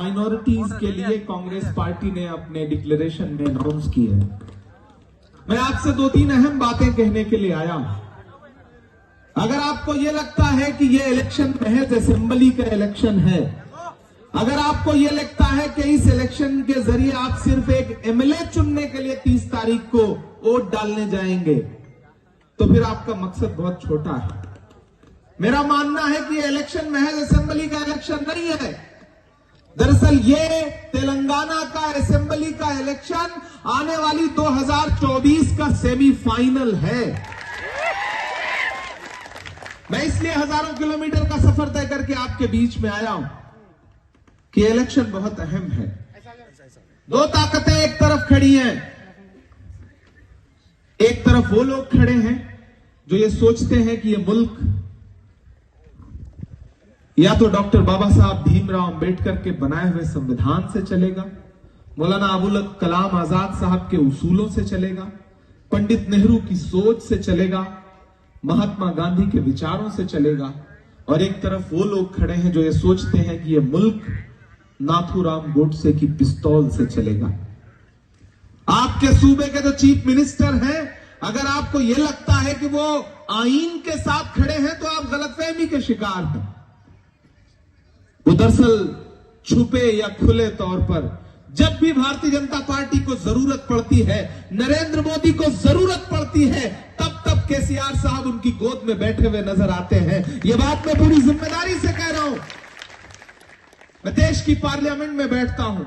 Minorities के लिए Congress party ने अपने डिक्लेरेशन में अनाउंस किया है। मैं आपसे 2-3 अहम बातें कहने के लिए आया हूं। अगर आपको यह लगता है कि यह इलेक्शन महज असेंबली का इलेक्शन है, अगर आपको यह लगता है कि इस इलेक्शन के जरिए आप सिर्फ एक एमएलए चुनने के लिए 30 तारीख को वोट डालने जाएंगे, तो फिर आपका मकसद बहुत छोटा है। मेरा मानना है कि यह इलेक्शन महज असेंबली का इलेक्शन नहीं है। दरअसल ये तेलंगाना का असेंबली का इलेक्शन आने वाली 2024 का सेमीफाइनल है। मैं इसलिए हजारों किलोमीटर का सफर तय करके आपके बीच में आया हूं कि इलेक्शन बहुत अहम है। दो ताकतें एक तरफ खड़ी हैं। एक तरफ वो लोग खड़े हैं जो ये सोचते हैं कि ये मुल्क या तो डॉक्टर बाबा साहब भीमराव अंबेडकर के बनाए हुए संविधान से चलेगा, मौलाना अबुल कलाम आजाद साहब के उसूलों से चलेगा, पंडित नेहरू की सोच से चलेगा, महात्मा गांधी के विचारों से चलेगा, और एक तरफ वो लोग खड़े हैं जो ये सोचते हैं कि ये मुल्क नाथूराम गोडसे की पिस्तौल से चलेगा। आपके सूबे के जो चीफ मिनिस्टर हैं, अगर आपको यह लगता है कि वो आईन के साथ खड़े हैं, तो आप गलतफहमी के शिकार हैं। वो दरअसल छुपे या खुले तौर पर जब भी भारतीय जनता पार्टी को जरूरत पड़ती है, नरेंद्र मोदी को जरूरत पड़ती है, तब केसीआर साहब उनकी गोद में बैठे हुए नजर आते हैं। यह बात मैं पूरी जिम्मेदारी से कह रहा हूं। मैं देश की पार्लियामेंट में बैठता हूं।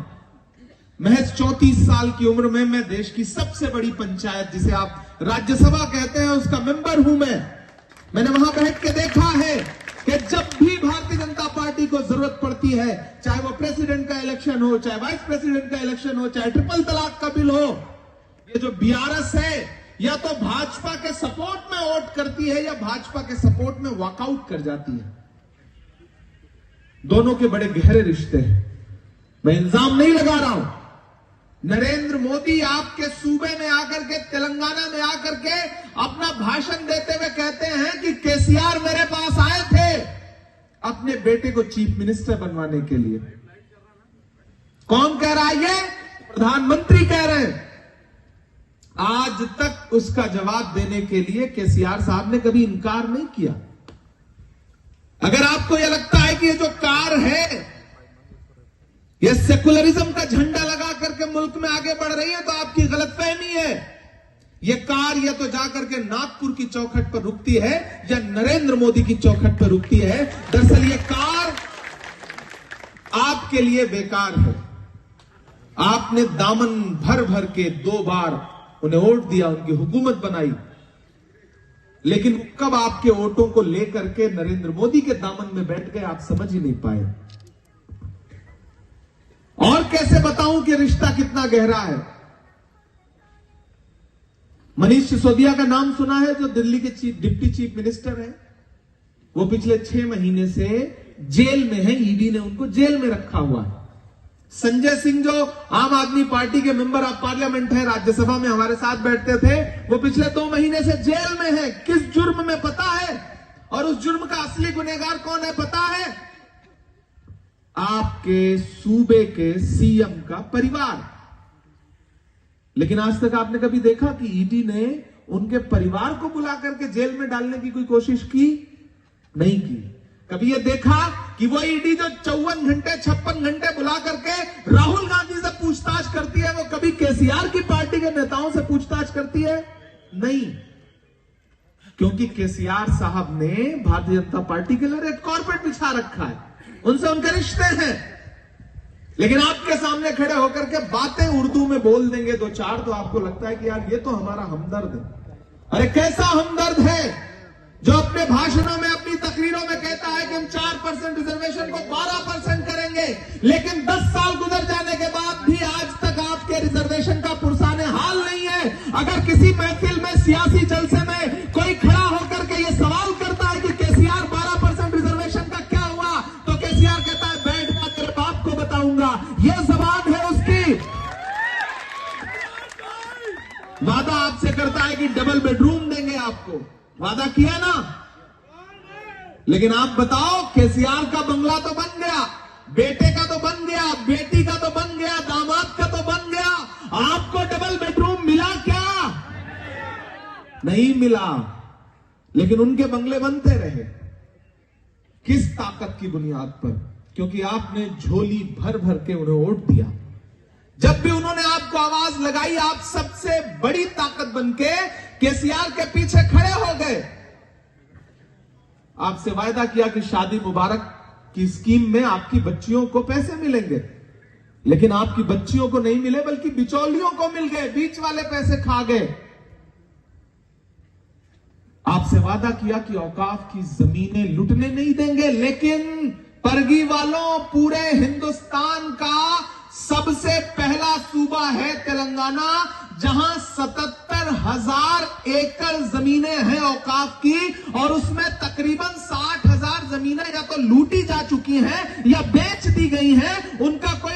महज 34 साल की उम्र में मैं देश की सबसे बड़ी पंचायत, जिसे आप राज्यसभा कहते हैं, उसका मेंबर हूं। मैंने वहां बैठ के देखा है कि जब भी भारतीय जनता पार्टी को जरूरत पड़ती है, चाहे वो प्रेसिडेंट का इलेक्शन हो, चाहे वाइस प्रेसिडेंट का इलेक्शन हो, चाहे ट्रिपल तलाक का बिल हो, ये जो बीआरएस है या तो भाजपा के सपोर्ट में वोट करती है या भाजपा के सपोर्ट में वॉकआउट कर जाती है। दोनों के बड़े गहरे रिश्ते हैं। मैं इल्जाम नहीं लगा रहा हूं। नरेंद्र मोदी आपके सूबे में आकर के, तेलंगाना में आकर के अपना भाषण देते हुए कहते हैं कि केसीआर मेरे पास आए थे अपने बेटे को चीफ मिनिस्टर बनवाने के लिए। कौन कह रहा है ये? प्रधानमंत्री कह रहे हैं। आज तक उसका जवाब देने के लिए केसीआर साहब ने कभी इनकार नहीं किया। अगर आपको यह लगता है कि ये जो कार है ये सेकुलरिज्म का झंडा लगा करके मुल्क में आगे बढ़ रही है, तो आपकी गलतफहमी है। ये कार या तो जाकर के नागपुर की चौखट पर रुकती है या नरेंद्र मोदी की चौखट पर रुकती है। दरअसल ये कार आपके लिए बेकार है। आपने दामन भर भर के 2 बार उन्हें वोट दिया, उनकी हुकूमत बनाई, लेकिन कब आपके वोटों को लेकर के नरेंद्र मोदी के दामन में बैठ गए, आप समझ ही नहीं पाए। और कैसे बताऊं कि रिश्ता कितना गहरा है। मनीष सिसोदिया का नाम सुना है, जो दिल्ली के डिप्टी चीफ मिनिस्टर है। वो पिछले 6 महीने से जेल में है। ईडी ने उनको जेल में रखा हुआ है। संजय सिंह, जो आम आदमी पार्टी के मेंबर ऑफ पार्लियामेंट है, राज्यसभा में हमारे साथ बैठते थे, वो पिछले 2 महीने से जेल में है। किस जुर्म में पता है? और उस जुर्म का असली गुनहगार कौन है पता है? आपके सूबे के सीएम का परिवार। लेकिन आज तक आपने कभी देखा कि ईडी ने उनके परिवार को बुला करके जेल में डालने की कोई कोशिश की? नहीं की। कभी ये देखा कि वो ईडी जो 54 घंटे 56 घंटे बुला करके राहुल गांधी से पूछताछ करती है, वो कभी केसीआर की पार्टी के नेताओं से पूछताछ करती है? नहीं। क्योंकि केसीआर साहब ने भारतीय जनता पार्टी के लिए रेड कार्पेट बिछा रखा है, उनसे उनके रिश्ते हैं। लेकिन आपके सामने खड़े होकर के बातें उर्दू में बोल देंगे 2-4, तो आपको लगता है कि यार ये तो हमारा हमदर्द है। अरे कैसा हमदर्द है जो अपने भाषणों में, अपनी तकरीरों में कहता है कि हम 4% रिजर्वेशन को 12% करेंगे, लेकिन 10 साल गुजर जाने के बाद भी आज तक आपके रिजर्वेशन का पुरसाने हाल नहीं है। अगर किसी महफिल में, सियासी जलसे में कोई खड़ा होकर के ये सवाल करता है कि केसीआर 12% रिजर्वेशन का क्या हुआ, तो केसीआर कहता है बैठ जा, तेरे बाप को बताऊंगा। ये जबान है उसकी। वादा आपसे करता है कि डबल बेडरूम देंगे आपको, वादा किया ना। लेकिन आप बताओ, केसीआर का बंगला तो बन गया, बेटे का तो बन गया, बेटी का तो बन गया, दामाद का तो बन गया, आपको डबल बेडरूम मिला क्या? नहीं मिला। लेकिन उनके बंगले बनते रहे। किस ताकत की बुनियाद पर? क्योंकि आपने झोली भर भर के उन्हें वोट दिया। जब भी उन्होंने आपको आवाज लगाई, आप सबसे बड़ी ताकत बनके केसीआर के पीछे खड़े हो गए। आपसे वायदा किया कि शादी मुबारक की स्कीम में आपकी बच्चियों को पैसे मिलेंगे, लेकिन आपकी बच्चियों को नहीं मिले, बल्कि बिचौलियों को मिल गए, बीच वाले पैसे खा गए। आपसे वादा किया कि औकाफ की जमीनें लुटने नहीं देंगे, लेकिन परगी वालों, पूरे हिंदुस्तान का सबसे पहला सूबा है तेलंगाना, जहां 77,000 एकड़ जमीनें हैं औकाफ की, और उसमें तकरीबन 60,000 जमीनें या तो लूटी जा चुकी हैं या बेच दी गई हैं। उनका कोई